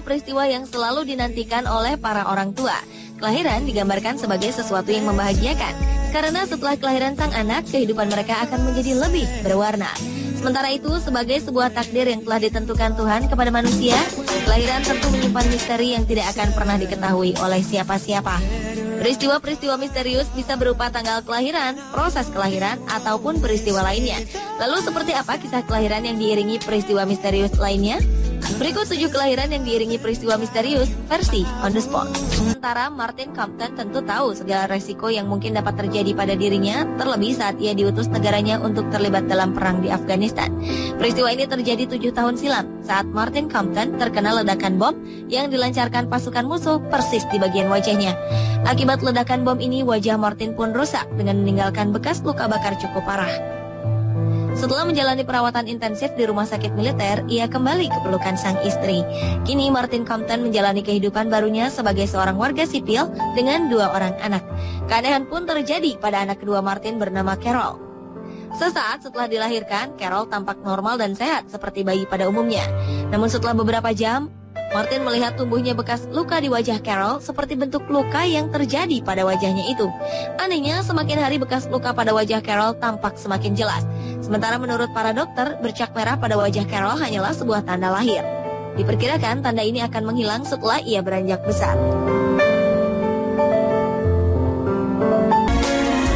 peristiwa yang selalu dinantikan oleh para orang tua. Kelahiran digambarkan sebagai sesuatu yang membahagiakan, karena setelah kelahiran sang anak, kehidupan mereka akan menjadi lebih berwarna. Sementara itu, sebagai sebuah takdir yang telah ditentukan Tuhan kepada manusia, kelahiran tentu menyimpan misteri yang tidak akan pernah diketahui oleh siapa-siapa. Peristiwa-peristiwa misterius bisa berupa tanggal kelahiran, proses kelahiran, ataupun peristiwa lainnya. Lalu seperti apa kisah kelahiran yang diiringi peristiwa misterius lainnya? Berikut 7 kelahiran yang diiringi peristiwa misterius versi on the spot. Sementara Martin Compton tentu tahu segala resiko yang mungkin dapat terjadi pada dirinya, terlebih saat ia diutus negaranya untuk terlibat dalam perang di Afghanistan. Peristiwa ini terjadi 7 tahun silam saat Martin Compton terkena ledakan bom yang dilancarkan pasukan musuh persis di bagian wajahnya. Akibat ledakan bom ini, wajah Martin pun rusak dengan meninggalkan bekas luka bakar cukup parah. Setelah menjalani perawatan intensif di rumah sakit militer, ia kembali ke pelukan sang istri. Kini Martin Compton menjalani kehidupan barunya sebagai seorang warga sipil dengan 2 orang anak. Keanehan pun terjadi pada anak kedua Martin bernama Carol. Sesaat setelah dilahirkan, Carol tampak normal dan sehat seperti bayi pada umumnya. Namun setelah beberapa jam, Martin melihat tumbuhnya bekas luka di wajah Carol seperti bentuk luka yang terjadi pada wajahnya itu. Anehnya, semakin hari bekas luka pada wajah Carol tampak semakin jelas. Sementara menurut para dokter, bercak merah pada wajah Carol hanyalah sebuah tanda lahir. Diperkirakan tanda ini akan menghilang setelah ia beranjak besar.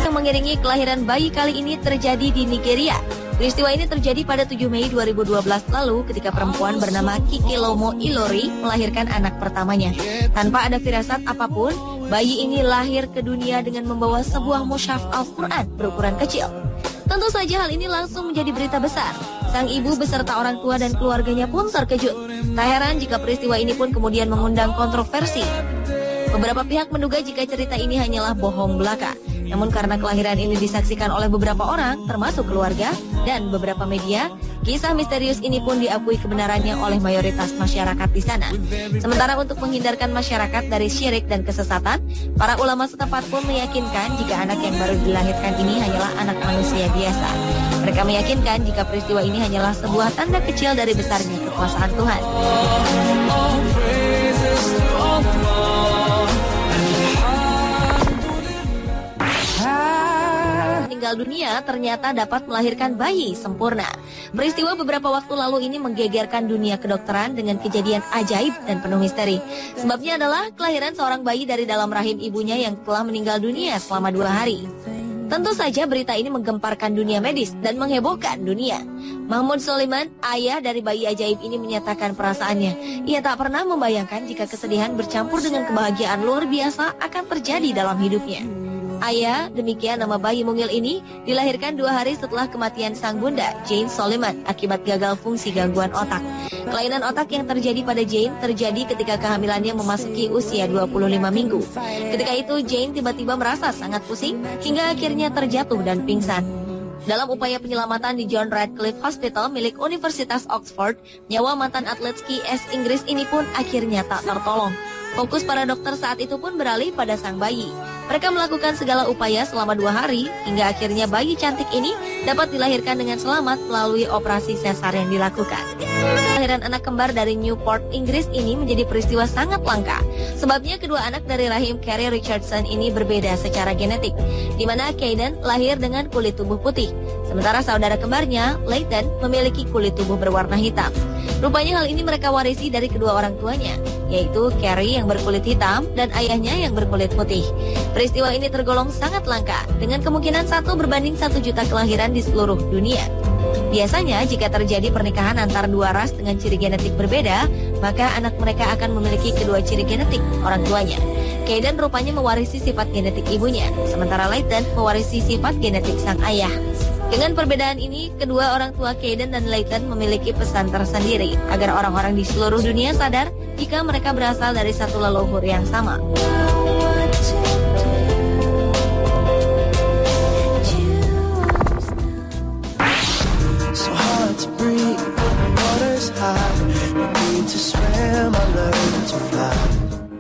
Yang mengiringi kelahiran bayi kali ini terjadi di Nigeria. Peristiwa ini terjadi pada 7 Mei 2012 lalu ketika perempuan bernama Kikilomo Ilori melahirkan anak pertamanya. Tanpa ada firasat apapun, bayi ini lahir ke dunia dengan membawa sebuah mushaf Al-Quran berukuran kecil. Tentu saja hal ini langsung menjadi berita besar. Sang ibu beserta orang tua dan keluarganya pun terkejut. Tak heran jika peristiwa ini pun kemudian mengundang kontroversi. Beberapa pihak menduga jika cerita ini hanyalah bohong belaka. Namun karena kelahiran ini disaksikan oleh beberapa orang, termasuk keluarga dan beberapa media, kisah misterius ini pun diakui kebenarannya oleh mayoritas masyarakat di sana. Sementara untuk menghindarkan masyarakat dari syirik dan kesesatan, para ulama setempat pun meyakinkan jika anak yang baru dilahirkan ini hanyalah anak manusia biasa. Mereka meyakinkan jika peristiwa ini hanyalah sebuah tanda kecil dari besarnya kekuasaan Tuhan. Meninggal dunia ternyata dapat melahirkan bayi sempurna. Peristiwa beberapa waktu lalu ini menggegerkan dunia kedokteran dengan kejadian ajaib dan penuh misteri. Sebabnya adalah kelahiran seorang bayi dari dalam rahim ibunya yang telah meninggal dunia selama 2 hari. Tentu saja berita ini menggemparkan dunia medis dan menghebohkan dunia. Mahmud Soliman, ayah dari bayi ajaib ini, menyatakan perasaannya. Ia tak pernah membayangkan jika kesedihan bercampur dengan kebahagiaan luar biasa akan terjadi dalam hidupnya. Ayah, demikian nama bayi mungil ini, dilahirkan 2 hari setelah kematian sang bunda, Jane Soliman, akibat gagal fungsi gangguan otak. Kelainan otak yang terjadi pada Jane terjadi ketika kehamilannya memasuki usia 25 minggu. Ketika itu, Jane tiba-tiba merasa sangat pusing hingga akhirnya terjatuh dan pingsan. Dalam upaya penyelamatan di John Radcliffe Hospital milik Universitas Oxford, nyawa mantan atlet ski es Inggris ini pun akhirnya tak tertolong. Fokus para dokter saat itu pun beralih pada sang bayi. Mereka melakukan segala upaya selama 2 hari, hingga akhirnya bayi cantik ini dapat dilahirkan dengan selamat melalui operasi sesar yang dilakukan. Kelahiran anak kembar dari Newport, Inggris ini menjadi peristiwa sangat langka. Sebabnya kedua anak dari rahim Carrie Richardson ini berbeda secara genetik, di mana Caden lahir dengan kulit tubuh putih, sementara saudara kembarnya, Leighton, memiliki kulit tubuh berwarna hitam. Rupanya hal ini mereka warisi dari kedua orang tuanya, yaitu Carrie yang berkulit hitam dan ayahnya yang berkulit putih. Peristiwa ini tergolong sangat langka, dengan kemungkinan 1 berbanding 1 juta kelahiran di seluruh dunia. Biasanya jika terjadi pernikahan antar 2 ras dengan ciri genetik berbeda, maka anak mereka akan memiliki kedua ciri genetik orang tuanya. Caden rupanya mewarisi sifat genetik ibunya, sementara Leighton mewarisi sifat genetik sang ayah. Dengan perbedaan ini, kedua orang tua Caden dan Leighton memiliki pesan tersendiri agar orang-orang di seluruh dunia sadar jika mereka berasal dari satu leluhur yang sama.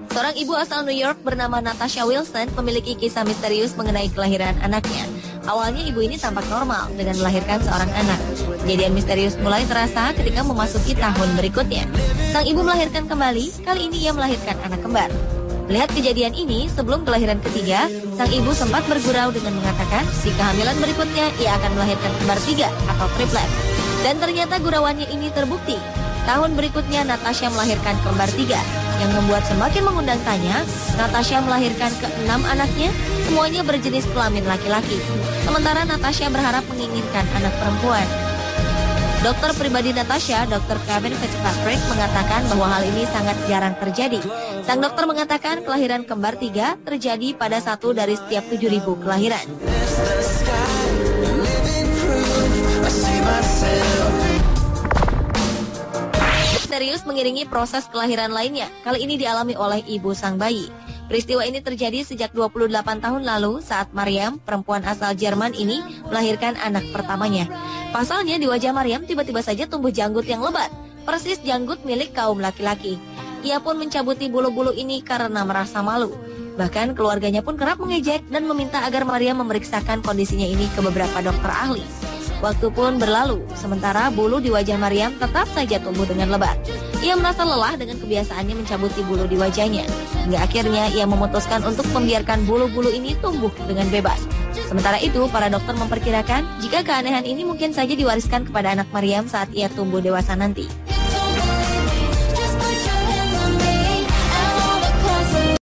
Seorang ibu asal New York bernama Natasha Wilson memiliki kisah misterius mengenai kelahiran anaknya. Awalnya ibu ini tampak normal dengan melahirkan seorang anak. Kejadian misterius mulai terasa ketika memasuki tahun berikutnya. Sang ibu melahirkan kembali, kali ini ia melahirkan anak kembar. Melihat kejadian ini, sebelum kelahiran ketiga, sang ibu sempat bergurau dengan mengatakan di kehamilan berikutnya ia akan melahirkan kembar 3 atau triplets. Dan ternyata gurauannya ini terbukti. Tahun berikutnya Natasha melahirkan kembar 3, yang membuat semakin mengundang tanya. Natasha melahirkan ke-6 anaknya, semuanya berjenis kelamin laki-laki. Sementara Natasha berharap menginginkan anak perempuan. Dokter pribadi Natasha, Dr. Kevin Fitzpatrick, mengatakan bahwa hal ini sangat jarang terjadi. Sang dokter mengatakan kelahiran kembar 3 terjadi pada 1 dari setiap 7.000 kelahiran. Misterius mengiringi proses kelahiran lainnya, kali ini dialami oleh ibu sang bayi. Peristiwa ini terjadi sejak 28 tahun lalu saat Mariam, perempuan asal Jerman ini, melahirkan anak pertamanya. Pasalnya di wajah Mariam tiba-tiba saja tumbuh janggut yang lebat, persis janggut milik kaum laki-laki. Ia pun mencabuti bulu-bulu ini karena merasa malu. Bahkan keluarganya pun kerap mengejek dan meminta agar Mariam memeriksakan kondisinya ini ke beberapa dokter ahli. Waktu pun berlalu, sementara bulu di wajah Mariam tetap saja tumbuh dengan lebat. Ia merasa lelah dengan kebiasaannya mencabuti bulu di wajahnya. Hingga akhirnya ia memutuskan untuk membiarkan bulu-bulu ini tumbuh dengan bebas. Sementara itu, para dokter memperkirakan jika keanehan ini mungkin saja diwariskan kepada anak Mariam saat ia tumbuh dewasa nanti.